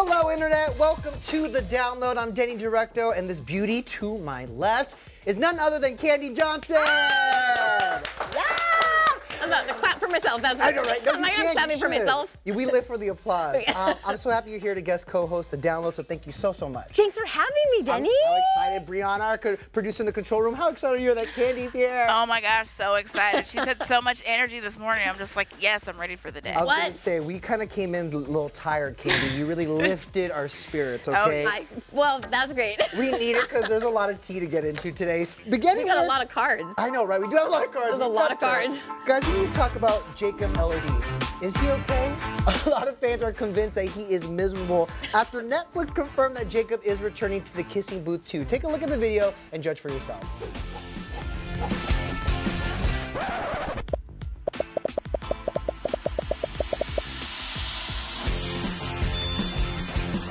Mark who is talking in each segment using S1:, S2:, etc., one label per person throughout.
S1: Hello, Internet. Welcome to The Download. I'm Denny Directo, and this beauty to my left is none other than Candy Johnson. Yeah!
S2: I'm about to clap for myself. That's
S1: I know, right? No,
S2: I'm not gonna clap for myself.
S1: We live for the applause. I'm so happy you're here to guest co-host The Download, so thank you so much.
S2: Thanks for having me, Denny.
S1: I'm so excited. Brianna, our producer in the control room, how excited are you that Candy's here?
S3: Oh my gosh, so excited. She's had so much energy this morning. I'm just like, yes, I'm ready for the day.
S1: I was going to say, we kind of came in a little tired, Candy. You really lifted our spirits, okay?
S2: Well, that's great.
S1: We need it because there's a lot of tea to get into today.
S2: We got a lot of cards.
S1: I know, right? We do have a lot of cards.
S2: There's a lot of cards.
S1: Guys, we need to talk about Jacob Elordi. Is he okay? A lot of fans are convinced that he is miserable after Netflix confirmed that Jacob is returning to the Kissing Booth 2. Take a look at the video and judge for yourself.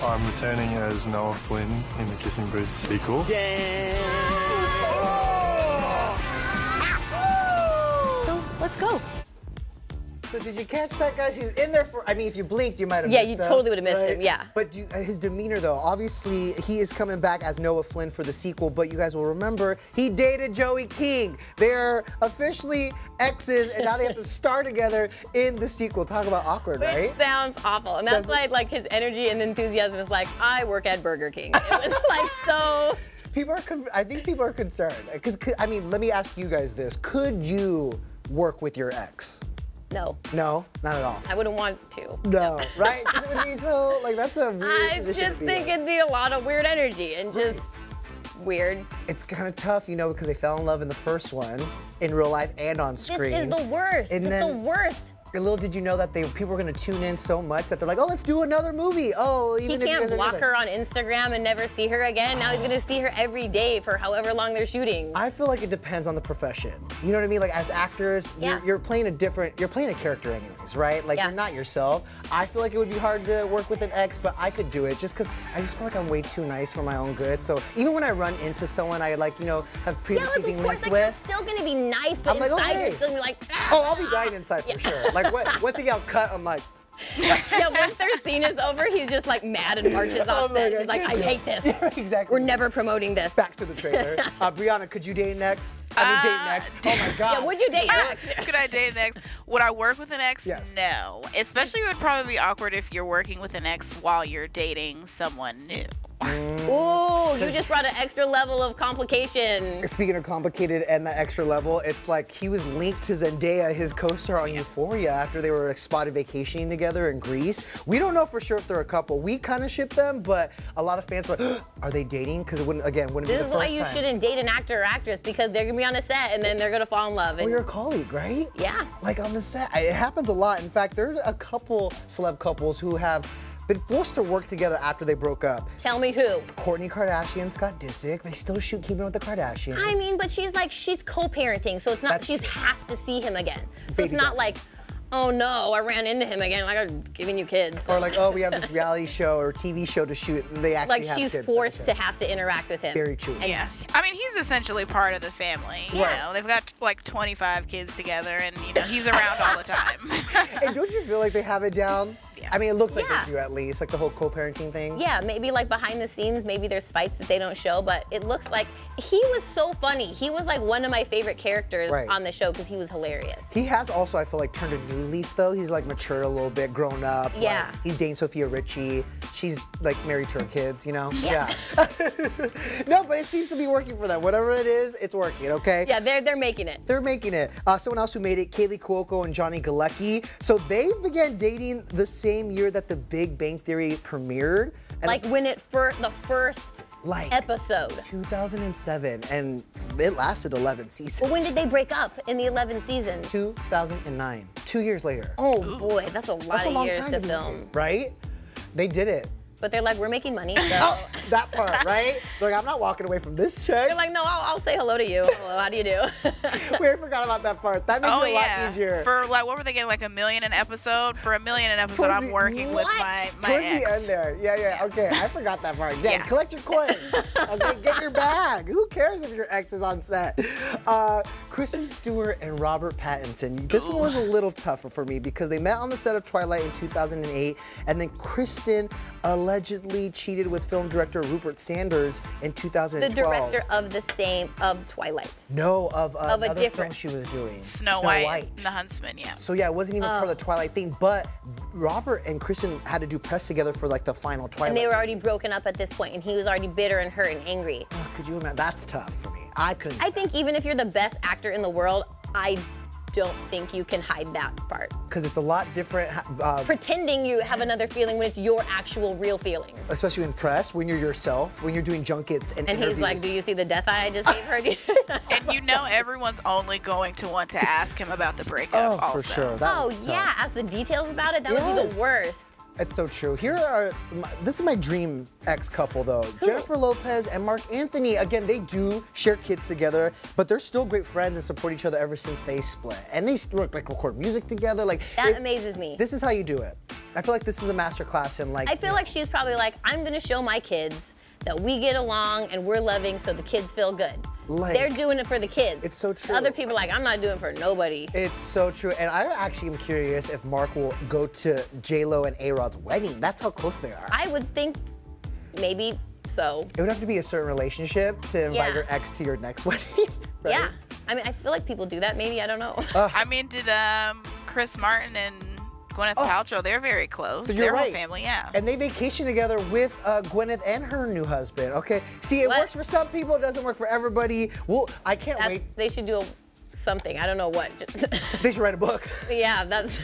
S4: I'm returning as Noah Flynn in the Kissing Booth sequel.
S2: So, let's go.
S1: So did you catch that, guys? He was in there for, I mean, if you blinked, you might have
S2: Yeah,
S1: missed
S2: you
S1: him,
S2: totally would have missed
S1: right?
S2: him, yeah.
S1: But his demeanor, though, obviously, he is coming back as Noah Flynn for the sequel, but you guys will remember, he dated Joey King. They're officially exes, and now they have to star together in the sequel. Talk about awkward, right?
S2: It sounds awful, and that's why, like, his energy and enthusiasm is like, I work at Burger King. It was like so...
S1: I think people are concerned, because, I mean, let me ask you guys this. Could you work with your ex?
S2: No.
S1: No, not at all.
S2: I wouldn't want to.
S1: No, right? Because it would be so, like, that's a weird
S2: I
S1: position
S2: just
S1: to be
S2: think
S1: in.
S2: it'd be a lot of weird energy and just weird.
S1: It's kind of tough, you know, because they fell in love in the first one, in real life and on screen.
S2: This is the worst.
S1: And
S2: it's
S1: then-
S2: the worst.
S1: And little did you know that people were going to tune in so much that they're like, oh, let's do another movie. Oh, even
S2: He
S1: if you
S2: can't
S1: guys are
S2: block
S1: together.
S2: her on Instagram and never see her again. Now he's gonna see her every day for however long they're shooting.
S1: I feel like it depends on the profession. You know what I mean? Like, as actors,
S2: Yeah.
S1: you're playing a character anyways, right? Like,
S2: Yeah.
S1: you're not yourself. I feel like it would be hard to work with an ex, but I could do it just because I just feel like I'm way too nice for my own good. So even when I run into someone I, like, you know, have previously been linked
S2: like,
S1: with.
S2: you're still gonna be nice, but
S1: I'm like,
S2: inside
S1: okay.
S2: you're still gonna be like, ah.
S1: Oh, I'll be dying inside for sure. Like, once they get cut, I'm like,
S2: Yeah, once their scene is over, he's just like mad and marches off set. He's like, I hate this.
S1: yeah, exactly.
S2: We're never promoting this.
S1: Back to the trailer. Brianna, could you date an ex? Date next. Oh my God.
S2: Yeah, would you date your ex?
S3: Could I date an ex? Would I work with an ex?
S1: Yes.
S3: No. Especially it would probably be awkward if you're working with an ex while you're dating someone new.
S2: Ooh, you just brought an extra level of complication.
S1: Speaking of complicated and the extra level, it's like he was linked to Zendaya, his co-star on Euphoria, after they were spotted vacationing together in Greece. We don't know for sure if they're a couple. We kind of ship them, but a lot of fans were like, are they dating? Because it wouldn't be
S2: This
S1: the
S2: is
S1: first
S2: why you
S1: time.
S2: shouldn't date an actor or actress, because they're gonna be on a set and then they're gonna fall in love.
S1: Oh,
S2: And
S1: you're a colleague, right?
S2: yeah.
S1: Like on the set. It happens a lot. In fact, there's a couple celeb couples who have been forced to work together after they broke up.
S2: Tell me who.
S1: Kourtney Kardashian, Scott Disick, they still shoot Keeping Up with the Kardashians.
S2: I mean, but she's co-parenting, so it's not,
S1: That's
S2: she
S1: true.
S2: has to see him again. So
S1: Baby
S2: it's not
S1: girl.
S2: like, oh no, I ran into him again, like I'm giving you kids.
S1: Or like, oh, we have this reality show or TV show to shoot, and they actually
S2: Like
S1: have
S2: she's
S1: kids.
S2: forced to have to interact with him.
S1: Very true.
S3: Yeah. I mean, he's essentially part of the family. You
S1: Right.
S3: know, they've got like 25 kids together and, you know, he's around all the time.
S1: And don't you feel like they have it down?
S3: Yeah.
S1: I mean, it looks like
S2: Yeah.
S1: they do at least, like the whole co-parenting thing.
S2: Yeah, maybe like behind the scenes, maybe there's fights that they don't show, but it looks like he was so funny. He was like one of my favorite characters
S1: Right.
S2: on the show because he was hilarious.
S1: He has also, I feel like, turned a new leaf though. He's like matured a little bit, grown up.
S2: Yeah.
S1: Like, he's dating Sophia Richie. She's like married to her kids, you know?
S2: Yeah.
S1: No, but it seems to be working for them. Whatever it is, it's working, okay?
S2: Yeah, they're making it.
S1: They're making it. Someone else who made it, Kaylee Cuoco and Johnny Galecki. So they began dating the same year that The Big Bang Theory premiered. And
S2: Like when the first
S1: like
S2: episode.
S1: 2007, and it lasted 11 seasons.
S2: Well, when did they break up in the 11th season?
S1: 2009, 2 years later.
S2: Oh boy, that's a lot
S1: That's a
S2: of
S1: long
S2: years
S1: time
S2: to
S1: be
S2: film.
S1: married, right? They did it.
S2: But they're like, we're making money, so.
S1: Oh, that part, right? They're like, I'm not walking away from this check.
S2: They're like, no, I'll say hello to you. Hello, how do you do?
S1: We forgot about that part. That makes
S3: Oh
S1: it a lot
S3: yeah.
S1: easier.
S3: For like, what were they getting? Like $1 million an episode? For $1 million an episode, I'm working with my
S1: Towards
S3: ex.
S1: the end there. Yeah. Okay, I forgot that part. Yeah,
S3: Yeah.
S1: collect your coins. Okay, get your bag. Who cares if your ex is on set? Kristen Stewart and Robert Pattinson. This one was a little tougher for me because they met on the set of Twilight in 2008, and then Kristen allegedly cheated with film director Rupert Sanders in 2012.
S2: The director of Twilight.
S1: No, of another film
S2: different-
S1: she was doing.
S3: Snow White and the Huntsman, yeah.
S1: So yeah, it wasn't even part of the Twilight thing, but Robert and Kristen had to do press together for like the final Twilight.
S2: And they were already broken up at this point, and he was already bitter and hurt and angry.
S1: Oh, could you imagine? That's tough for me. I couldn't.
S2: I think even if you're the best actor in the world, I don't think you can hide that part.
S1: Because it's a lot different,
S2: Pretending you have another feeling when it's your actual real feelings.
S1: especially in press, when you're yourself, when you're doing junkets and
S2: And
S1: interviews.
S2: he's like, do you see the death eye I just gave her?
S3: And you know everyone's only going to want to ask him about the breakup
S1: Oh,
S3: also.
S1: for sure. That
S2: Oh
S1: was tough.
S2: yeah, ask the details about it. That would be
S1: Yes.
S2: the worst.
S1: It's so true. This is my dream ex-couple though. Jennifer Lopez and Mark Anthony. Again, they do share kids together, but they're still great friends and support each other ever since they split. And they record music together. Like
S2: That amazes me.
S1: This is how you do it. I feel like this is a master class in like.
S2: I feel like she's probably like, I'm gonna show my kids that we get along and we're loving so the kids feel good.
S1: Like-
S2: They're doing it for the kids.
S1: It's so true.
S2: Other people are like, I'm not doing it for nobody.
S1: It's so true. And I actually am curious if Mark will go to J-Lo and A-Rod's wedding. That's how close they are.
S2: I would think maybe so.
S1: It would have to be a certain relationship to invite
S2: Yeah.
S1: your ex to your next wedding. Right?
S2: Yeah. I mean, I feel like people do that. Maybe, I don't know.
S3: I mean, did Chris Martin and Gwyneth Paltrow, they're very close.
S1: You're
S3: Their
S1: right.
S3: whole family, yeah.
S1: And they vacation together with Gwyneth and her new husband. Okay. See, it
S2: What?
S1: works for some people. It doesn't work for everybody. Well, I can't
S2: That's,
S1: wait.
S2: they should do something. I don't know what. Just
S1: They should write a book.
S2: yeah, that's.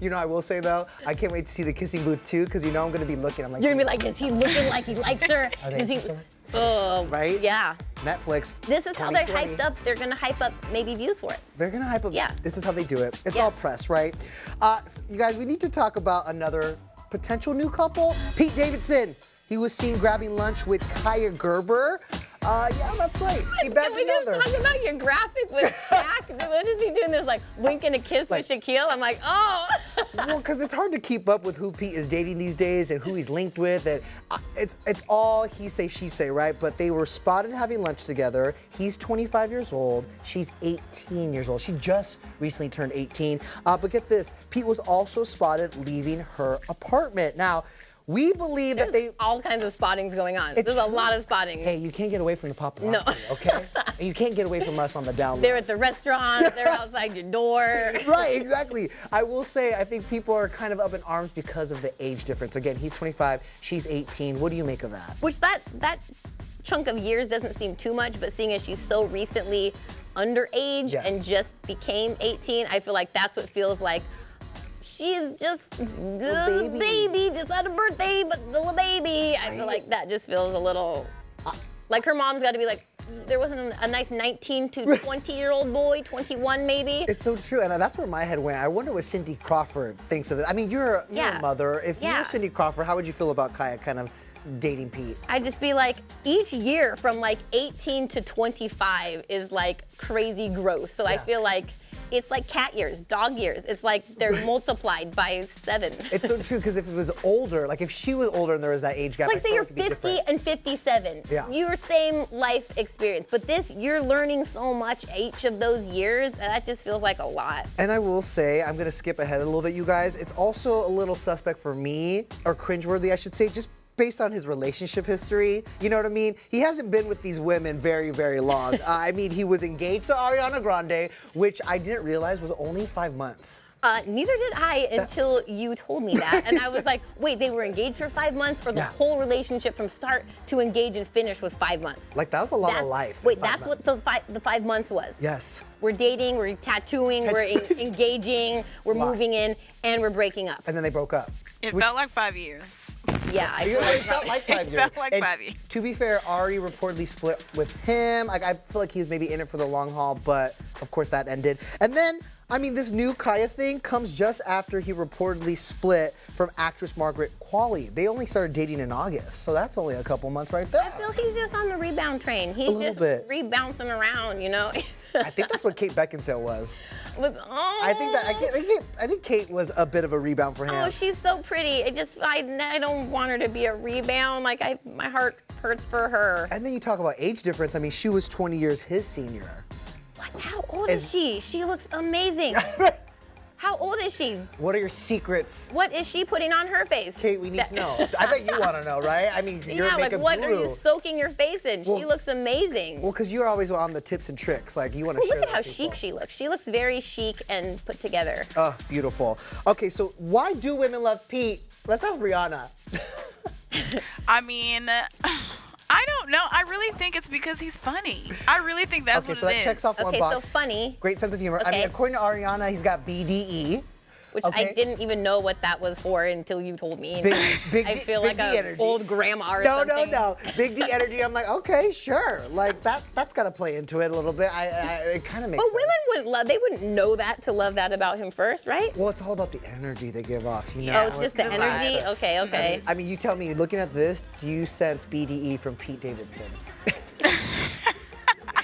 S1: You know, I will say though, I can't wait to see the kissing booth too, because you know I'm gonna be looking. I'm like,
S2: You're gonna be like, is he looking like he likes her?
S1: Are they
S2: Is he?
S1: into each other?
S2: Oh,
S1: Right?
S2: Yeah.
S1: Netflix.
S2: This is how they're
S1: 2020.
S2: hyped up. They're gonna hype up maybe views for it.
S1: They're gonna hype up.
S2: Yeah.
S1: This is how they do it. It's
S2: Yeah.
S1: all press, right? You guys, we need to talk about another potential new couple. Pete Davidson. He was seen grabbing lunch with Kaya Gerber. Yeah, that's right. He bagged
S2: Can we just
S1: another.
S2: talk about your graphic with Shaq? What is he doing? There's like winking a kiss
S1: Like-
S2: with Shaquille. I'm like, oh.
S1: Well, because it's hard to keep up with who Pete is dating these days and who he's linked with, and it's all he say, she say, right? But they were spotted having lunch together. He's 25 years old. She's 18 years old. She just recently turned 18. But get this, Pete was also spotted leaving her apartment. Now, we believe that they.
S2: All kinds of spottings going on.
S1: It's
S2: There's a
S1: true.
S2: lot of spottings.
S1: Hey, you can't get away from the paparazzi,
S2: No.
S1: okay? And you can't get away from us on the down low.
S2: They're at the restaurant. They're outside your door.
S1: Right, exactly. I will say, I think people are kind of up in arms because of the age difference. Again, he's 25, she's 18. What do you make of that?
S2: Which that chunk of years doesn't seem too much, but seeing as she's so recently underage
S1: Yes.
S2: and just became 18, I feel like that's what feels like. She's just a baby, just had a birthday, but still a baby. I feel like that just feels a little, like her mom's got to be like, there wasn't a nice 19 to 20-year-old boy, 21 maybe.
S1: It's so true, and that's where my head went. I wonder what Cindy Crawford thinks of it. I mean, you're a
S2: Yeah.
S1: mother. If you
S2: Yeah.
S1: were Cindy Crawford, how would you feel about Kaya kind of dating Pete?
S2: I'd just be like, each year from like 18 to 25 is like crazy growth. So I
S1: Yeah.
S2: feel like it's like cat years, dog years. It's like they're multiplied by 7.
S1: It's so true, because if it was older, like if she was older and there was that age gap,
S2: like
S1: I
S2: say
S1: feel
S2: you're
S1: like it'd be
S2: 50
S1: different.
S2: and 57.
S1: Yeah.
S2: Your same life experience. But this, you're learning so much each of those years, that just feels like a lot.
S1: And I will say, I'm gonna skip ahead a little bit, you guys. It's also a little suspect for me, or cringeworthy, I should say, just based on his relationship history. You know what I mean? He hasn't been with these women very, very long. I mean, he was engaged to Ariana Grande, which I didn't realize was only 5 months.
S2: Neither did I until you told me that. And I was like, wait, they were engaged for 5 months, or the
S1: Yeah.
S2: whole relationship from start to engage and finish was 5 months?
S1: Like, that was a lot of life. in
S2: Wait,
S1: 5
S2: that's
S1: months.
S2: what the 5 months was?
S1: Yes.
S2: We're dating, we're tattooing, we're engaging, we're
S1: Wow.
S2: moving in, and we're breaking up.
S1: And then they broke up.
S3: It
S1: Which-
S3: felt like 5 years.
S2: Yeah, I
S1: It
S2: feel like
S1: felt like 5 years.
S3: felt like
S1: And
S3: 5 years.
S1: To be fair, Ari reportedly split with him. Like, I feel like he was maybe in it for the long haul, but of course that ended. And then, I mean, this new Kaya thing comes just after he reportedly split from actress Margaret Qualley. They only started dating in August, so that's only a couple months right there.
S2: I feel he's just on the rebound train. He's
S1: little
S2: just
S1: bit.
S2: rebouncing around, you know?
S1: I think that's what Kate Beckinsale was.
S2: I
S1: I think Kate was a bit of a rebound for him.
S2: Oh, she's so pretty. I don't want her to be a rebound. Like, my heart hurts for her.
S1: And then you talk about age difference. I mean, she was 20 years his senior.
S2: How old is she? She looks amazing. How old is she?
S1: What are your secrets?
S2: What is she putting on her face?
S1: Kate, we need to know. I bet you want to know, right? I mean, you're a
S2: Yeah, like
S1: makeup
S2: what
S1: guru.
S2: are you soaking your face in?
S1: Well-
S2: She looks amazing.
S1: Well, because you're always on the tips and tricks. Like, you want to
S2: Well,
S1: share
S2: look at
S1: that
S2: how
S1: with people.
S2: chic she looks. She looks very chic and put together.
S1: Oh, beautiful. Okay, so why do women love Pete? Let's ask Brianna.
S3: I mean, I don't know. I really think it's because he's funny. I really think that's
S1: Okay,
S3: what
S1: so
S3: it
S1: that
S3: is.
S1: checks off one
S2: Okay,
S1: box.
S2: so funny,
S1: Great sense of humor. I
S2: Okay.
S1: mean, according to Ariana, he's got BDE.
S2: which
S1: Okay.
S2: I didn't even know what that was for until you told me.
S1: Big
S2: I
S1: D-
S2: feel
S1: big
S2: like
S1: D
S2: an
S1: energy.
S2: old grandma or
S1: No,
S2: something.
S1: no. Big D energy. I'm like, okay, sure. Like that's got to play into it a little bit. It kind of makes
S2: But
S1: sense.
S2: women wouldn't know that to love that about him first, right?
S1: Well, it's all about the energy they give off, you know.
S2: Oh, it's just the
S3: good
S2: energy?
S3: vibes.
S2: Okay, okay.
S1: I mean, you tell me, looking at this, do you sense BDE from Pete Davidson?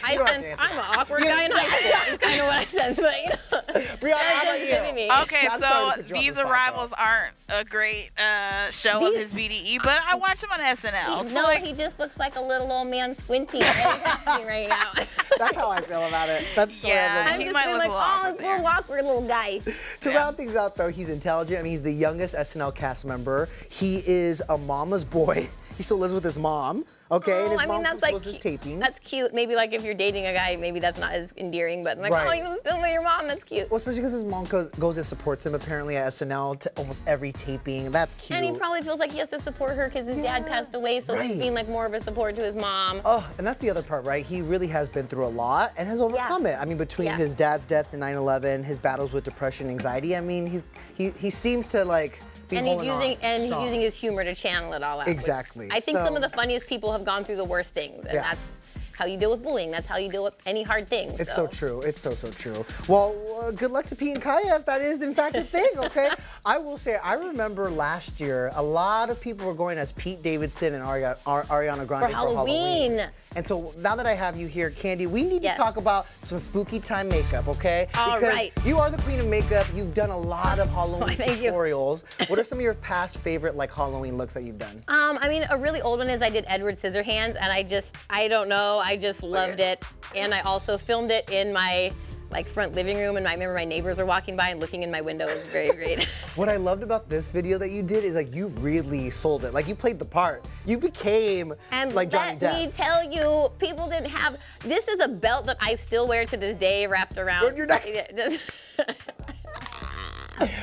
S2: I
S1: don't have
S2: sense
S1: to answer
S2: I'm an awkward guy in high school. That's kind of what I sense, but you know.
S1: Brianna, how about
S2: Just
S1: you?
S2: giving me.
S3: Okay,
S1: I'm sorry
S3: so
S1: to put you on
S3: these
S1: the spot,
S3: arrivals
S1: though.
S3: aren't a great show of his BDE, but I watch him on SNL. So
S2: No,
S3: like,
S2: he just looks like a little old man squinting at me right now.
S1: That's how I feel about it. That's the way I
S3: Yeah,
S1: look at
S2: I'm
S1: it.
S3: he
S2: just
S3: might
S2: being
S3: look
S2: like,
S3: a little
S2: oh,
S3: awkward
S2: this little
S3: there.
S2: awkward little guy.
S1: To round things out, though, he's intelligent. I mean, he's the youngest SNL cast member. He is a mama's boy. He still lives with his mom, okay?
S2: Oh,
S1: and his
S2: I mean,
S1: mom
S2: that's like
S1: was his tapings.
S2: that's cute. Maybe like if you're dating a guy, maybe that's not as endearing. But I'm like,
S1: Right.
S2: oh, you're still with your mom. That's cute.
S1: Well, especially because his mom goes and supports him apparently at SNL to almost every taping. That's cute.
S2: And he probably feels like he has to support her because his dad passed away, so
S1: Right.
S2: he's being like more of a support to his mom.
S1: Oh, and that's the other part, right? He really has been through a lot and has overcome it. I mean, between
S2: Yeah.
S1: his dad's death in 9/11, his battles with depression, anxiety. I mean, he seems to like be
S2: And he's
S1: holding on
S2: using
S1: strong.
S2: his humor to channel it all out. which
S1: Exactly.
S2: I think some
S1: So-
S2: of the funniest people have gone through the worst things, and
S1: Yeah.
S2: that's how you deal with bullying. That's how you deal with any hard thing.
S1: It's so true. It's so true. Well, good luck to Pete and Kaya if that is in fact a thing, okay? I will say, I remember last year, a lot of people were going as Pete Davidson and Ariana Grande
S2: For Halloween.
S1: And so now that I have you here, Candy, we need
S2: Yes.
S1: to talk about some spooky time makeup, okay?
S2: All
S1: because
S2: right.
S1: you are the queen of makeup. You've done a lot of Halloween
S2: Thank you.
S1: tutorials. What are some of your past favorite like Halloween looks that you've done?
S2: I mean, a really old one is I did Edward Scissorhands, and I don't know, I just loved it. And I also filmed it in my like front living room, and I remember my neighbors were walking by and looking in my window. It was very great.
S1: What I loved about this video that you did is like you really sold it. Like you played the part. You became
S2: And
S1: like Johnny
S2: let me
S1: Depp.
S2: tell you, people didn't have. This is a belt that I still wear to this day, wrapped around.
S1: Around your neck.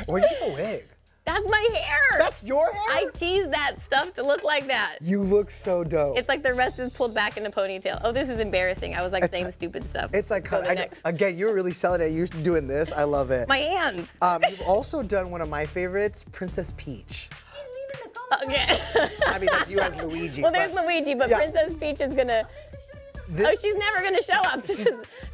S1: Where'd you get the wig?
S2: That's my hair.
S1: That's your hair?
S2: I teased that stuff to look like that.
S1: You look so dope.
S2: It's like the rest is pulled back in a ponytail. Oh, this is embarrassing. I was like saying stupid stuff.
S1: It's like,
S2: Go to the next.
S1: again, you're really selling it. You're doing this. I love it.
S2: My hands.
S1: You've also done one of my favorites, Princess Peach.
S2: Okay.
S1: I mean, that's you as Luigi.
S2: Well, there's
S1: but
S2: Luigi, but
S1: Yeah.
S2: Princess Peach is gonna.
S1: this,
S2: Oh, she's never gonna show up.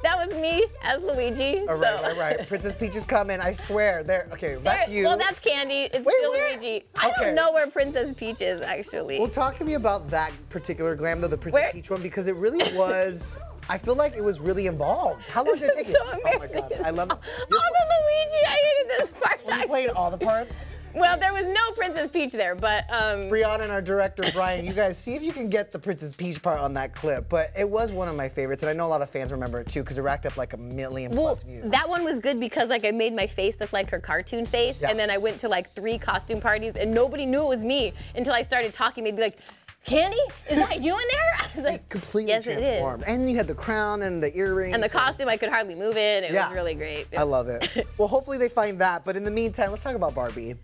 S2: That was me as Luigi.
S1: All right. Princess Peach is coming. I swear. There. Okay, that's you.
S2: Well, that's Candy. It's
S1: Wait,
S2: still
S1: where?
S2: Luigi. I
S1: Okay.
S2: don't know where Princess Peach is actually.
S1: Well, talk to me about that particular glam, though, the Princess
S2: Where-
S1: Peach one, because it really was. I feel like it was really involved. How long did it take you?
S2: So
S1: Oh my
S2: embarrassing.
S1: God, I love it.
S2: Oh, the Luigi! I hated this part.
S1: Were you playing all the parts?
S2: Well, there was no Princess Peach there, but
S1: Brianna and our director Brian, you guys see if you can get the Princess Peach part on that clip. But it was one of my favorites, and I know a lot of fans remember it too because it racked up like 1 million
S2: well,
S1: plus views.
S2: that one was good because like I made my face look like her cartoon face,
S1: Yeah.
S2: and then I went to like 3 costume parties, and nobody knew it was me until I started talking. They'd be like, "Candy, is that you in there?" I was like,
S1: It completely
S2: "Yes, it is."
S1: transformed. And you had the crown and the earrings.
S2: And the costume, I could hardly move it. It
S1: Yeah.
S2: was really great.
S1: I love it. Well, hopefully they find that. But in the meantime, let's talk about Barbie.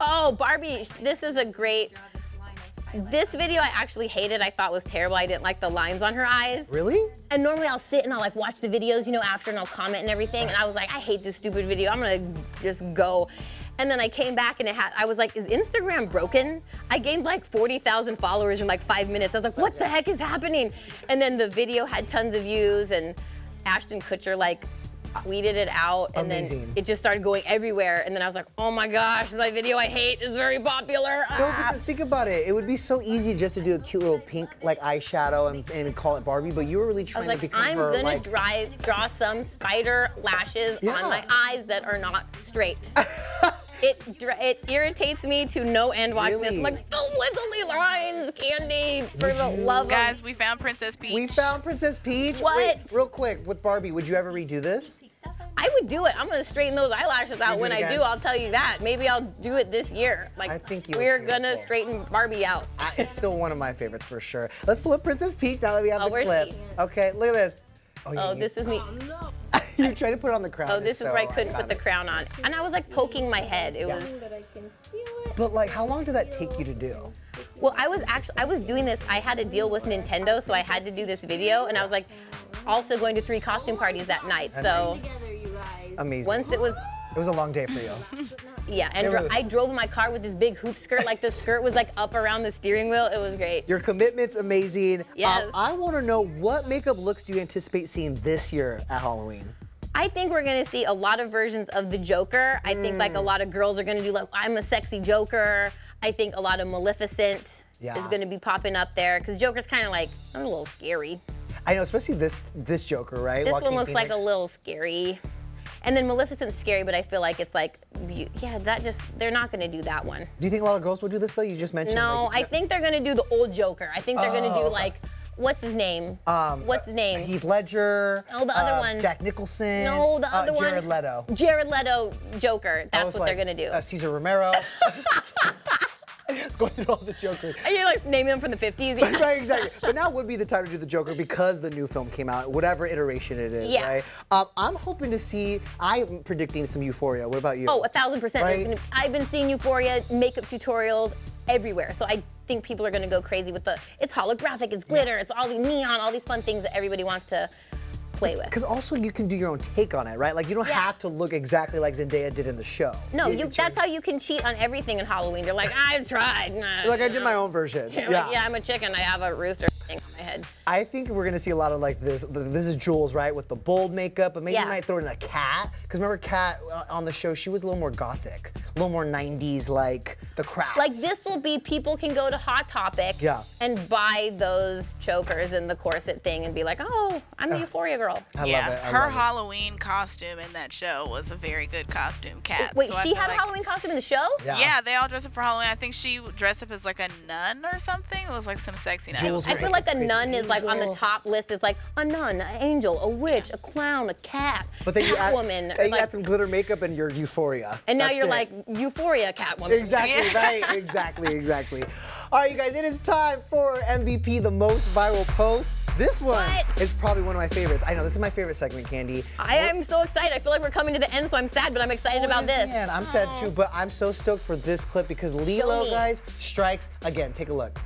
S2: Oh, Barbie, this is a great. This video I actually hated. I thought was terrible. I didn't like the lines on her eyes.
S1: Really?
S2: And normally I'll sit and I'll like watch the videos, you know, after and I'll comment and everything. And I was like, I hate this stupid video. I'm gonna just go. And then I came back and I was like, is Instagram broken? I gained like 40,000 followers in like 5 minutes. I was like, what the heck is happening? And then the video had tons of views and Ashton Kutcher like tweeted it out and
S1: Amazing.
S2: then it just started going everywhere. And then I was like, oh my gosh, my video I hate is very popular.
S1: No,
S2: Ah.
S1: because think about it. It would be so easy just to do a cute little pink like eyeshadow and call it Barbie, but you were really
S2: I
S1: trying
S2: was
S1: to
S2: like,
S1: become
S2: I'm
S1: her
S2: gonna
S1: like.
S2: draw some spider lashes
S1: Yeah.
S2: on my eyes that are not straight. It irritates me to no end watching this. I'm
S1: Really?
S2: like, the wiggly lines, Candy, for the love of.
S3: guys, we found Princess Peach.
S1: We found Princess Peach.
S2: What?
S1: Wait, real quick, with Barbie, would you ever redo this?
S2: I would do it. I'm gonna straighten those eyelashes out when I do. I'll tell you that. Maybe I'll do it this year. Like,
S1: I think
S2: we're gonna straighten Barbie out.
S1: It's still one of my favorites for sure. Let's pull up Princess Peach now that we have the
S2: where's
S1: clip.
S2: she?
S1: Okay, look at this.
S2: Oh, this is me.
S1: You're trying to put on the crown.
S2: Oh, this is where I couldn't put the crown on. And I was like poking my head. It was.
S1: But like, how long did that take you to do?
S2: Well, I was doing this. I had a deal with Nintendo, so I had to do this video, and I was like, also going to 3 costume parties that night. So
S1: Amazing.
S2: once it was.
S1: It was a long day for you.
S2: Yeah, and I drove in my car with this big hoop skirt. Like the skirt was like up around the steering wheel. It was great.
S1: Your commitment's amazing.
S2: Yes.
S1: I want to know, what makeup looks do you anticipate seeing this year at Halloween?
S2: I think we're gonna see a lot of versions of the Joker. I think like a lot of girls are gonna do like, I'm a sexy Joker. I think a lot of Maleficent is gonna be popping up there, because Joker's kind of like, a little scary.
S1: I know, especially this Joker, right?
S2: This
S1: Joaquin
S2: one looks like a
S1: Phoenix.
S2: little scary. And then Maleficent's scary, but I feel like it's like, yeah, they're not gonna do that one.
S1: Do you think a lot of girls will do this though? You just mentioned.
S2: No,
S1: like,
S2: I think they're gonna do the old Joker. I think they're gonna do like, what's his name? What's his name?
S1: Heath Ledger.
S2: Oh, the other one.
S1: Jack Nicholson.
S2: No, the other one.
S1: Jared Leto.
S2: Jared Leto Joker. That's what
S1: like,
S2: they're gonna do.
S1: Cesar Romero. It's going through all the Jokers.
S2: Are you like naming them from the 50s?
S1: Right, exactly. But now would be the time to do the Joker because the new film came out, whatever iteration it is,
S2: Yeah.
S1: right? I'm hoping to see, I'm predicting some Euphoria. What about you?
S2: Oh, 1,000%.
S1: Right?
S2: I've been seeing Euphoria makeup tutorials everywhere. So I think people are gonna go crazy with it's holographic, it's glitter, it's all the neon, all these fun things that everybody wants to play with.
S1: Because also you can do your own take on it, right? Like you don't have to look exactly like Zendaya did in the show.
S2: No, that's how you can cheat on everything in Halloween. You're like, I've tried. Nah,
S1: Like I did my own version.
S2: You're like, yeah, I'm a chicken. I have a rooster thing on my head.
S1: I think we're gonna see a lot of like this. This is Jules, right, with the bold makeup, but maybe
S2: Yeah.
S1: you might throw in a Cat. Because remember Cat on the show, she was a little more gothic, a little more 90s, like The Craft.
S2: Like this will be, people can go to Hot Topic and buy those chokers and the corset thing and be like, oh, I'm the Euphoria girl.
S1: I love it. I
S3: Her
S1: love it.
S3: Halloween costume in that show was a very good costume, Cat.
S2: Wait,
S3: So I
S2: she
S3: feel
S2: had a
S3: like-
S2: Halloween costume in the show?
S3: Yeah, they all dressed up for Halloween. I think she dressed up as like a nun or something. It was like some sexy nun.
S1: Jules
S2: I feel like a nun is like on the top list. It's like a nun, an angel, a witch, a clown, a cat,
S1: But then you add,
S2: Catwoman.
S1: then you
S2: like-
S1: add some glitter makeup and you're Euphoria.
S2: and now
S1: That's
S2: you're
S1: it.
S2: like Euphoria Catwoman.
S1: Exactly,
S3: Yeah.
S1: right, exactly. All right, you guys, it is time for MVP, the most viral post. This one is probably one of my favorites. I know, this is my favorite segment, Candy.
S2: I am so excited. I feel like we're coming to the end, so I'm sad, but I'm excited about this.
S1: Man, I'm sad too, but I'm so stoked for this clip because Lilo,
S2: me.
S1: guys, strikes again. Take a look.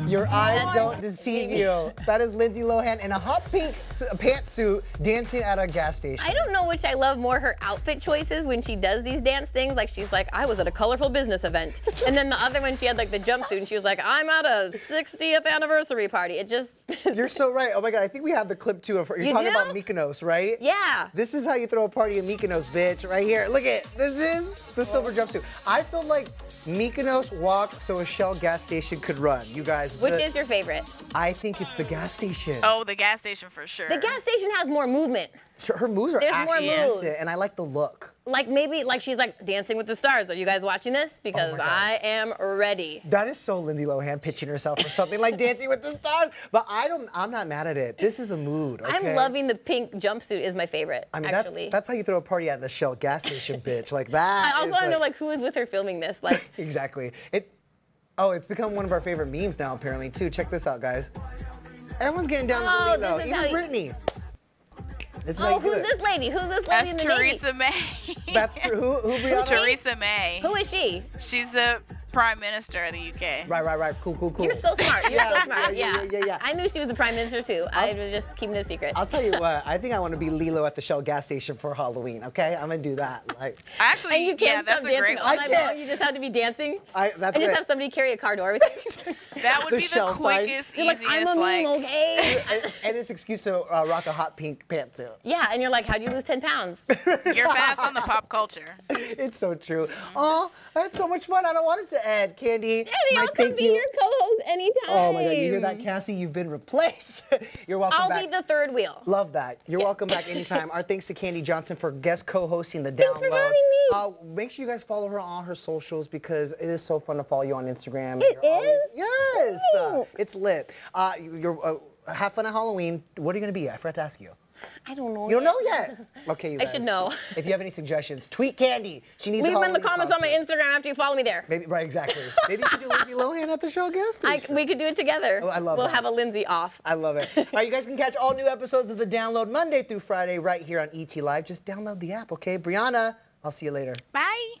S1: Your eyes don't deceive you. That is Lindsay Lohan in a hot pink pantsuit dancing at a gas station.
S2: I don't know which I love more, her outfit choices when she does these dance things. Like she's like, I was at a colorful business event. And then the other one, she had like the jumpsuit and she was like, I'm at a 60th anniversary party. It just.
S1: You're so right. Oh my God, I think we have the clip too. You're talking
S2: do?
S1: about Mykonos, right?
S2: Yeah.
S1: This is how you throw a party in Mykonos, bitch. Right here. Look at it. This is the silver jumpsuit. I feel like Mykonos walked so a Shell gas station could run. You guys.
S2: Which is your favorite?
S1: I think it's the gas station.
S3: Oh, the gas station for sure.
S2: The gas station has more movement.
S1: Her moves are
S2: There's more
S1: actually
S2: moves.
S1: decent, and I like the look.
S2: Like maybe, like she's like Dancing with the Stars. Are you guys watching this? Because
S1: my God.
S2: I am ready.
S1: That is so Lindsay Lohan pitching herself for something like Dancing with the Stars. But I'm not mad at it. This is a mood. Okay?
S2: I'm loving the pink jumpsuit is my favorite,
S1: I mean,
S2: actually.
S1: that's how you throw a party at the Shell gas station, bitch. Like that.
S2: I also
S1: is
S2: want to know like who is with her filming this. Like
S1: Exactly. It's become one of our favorite memes now, apparently, too. Check this out, guys. Everyone's getting down
S2: Oh,
S1: to Lilo,
S2: this is
S1: even
S2: how you-
S1: Brittany. This is how
S2: oh,
S1: you do
S2: who's
S1: it.
S2: this lady? Who's this lady
S3: That's
S2: in the Navy?
S3: Theresa May.
S1: That's true. Who Brianna?
S3: Theresa May.
S2: Who is she?
S3: She's the Prime Minister of the UK.
S1: Right. Cool.
S2: You're so smart. You're so smart.
S1: Yeah.
S2: I knew she was the prime minister too. I was just keeping it a secret.
S1: I'll tell you what, I think I want to be Lilo at the Shell gas station for Halloween, okay? I'm going to do that. Like,
S3: Actually,
S2: And you can't
S3: yeah,
S2: stop
S3: that's a
S2: dancing
S3: great
S2: all
S3: one.
S2: night
S1: can't.
S2: long. You just have to be dancing.
S1: that's
S2: and just
S1: it.
S2: have somebody carry a car door with you.
S3: That would
S1: The
S3: be
S1: Shell
S3: the
S1: sign.
S3: quickest,
S2: You're like,
S3: easiest,
S2: I'm a meme,
S3: like.
S2: okay?
S1: and it's excuse to rock a hot pink pantsuit.
S2: Yeah, and you're like, how'd you lose 10 pounds?
S3: You're fast on the pop culture.
S1: It's so true. Oh, I had so much fun. I don't want it to And Candy,
S2: I'll come be your co-host anytime.
S1: Oh my God, you hear that, Cassie? You've been replaced. You're welcome
S2: I'll
S1: back.
S2: be the third wheel.
S1: Love that. You're welcome back anytime. Our thanks to Candy Johnson for guest co-hosting the Download.
S2: Thanks for having me.
S1: Make sure you guys follow her on her socials because it is so fun to follow you on Instagram.
S2: It is?
S1: Yes. It's lit. Have fun at Halloween. What are you going to be? I forgot to ask you.
S2: I don't know.
S1: You don't know yet? Okay, you
S2: I
S1: guys.
S2: should know.
S1: If you have any suggestions, tweet Candy. She needs
S2: Leave
S1: a
S2: them in the
S1: Halloween
S2: comments on my
S1: costume.
S2: Instagram after you follow me there.
S1: Maybe, right, exactly. Maybe you could do Lindsay Lohan at the show guest station.
S2: We could do it together.
S1: Oh, I love
S2: We'll
S1: that.
S2: have a Lindsay off.
S1: I love it. All right, you guys can catch all new episodes of The Download Monday through Friday right here on ET Live. Just download the app, okay? Brianna, I'll see you later.
S3: Bye.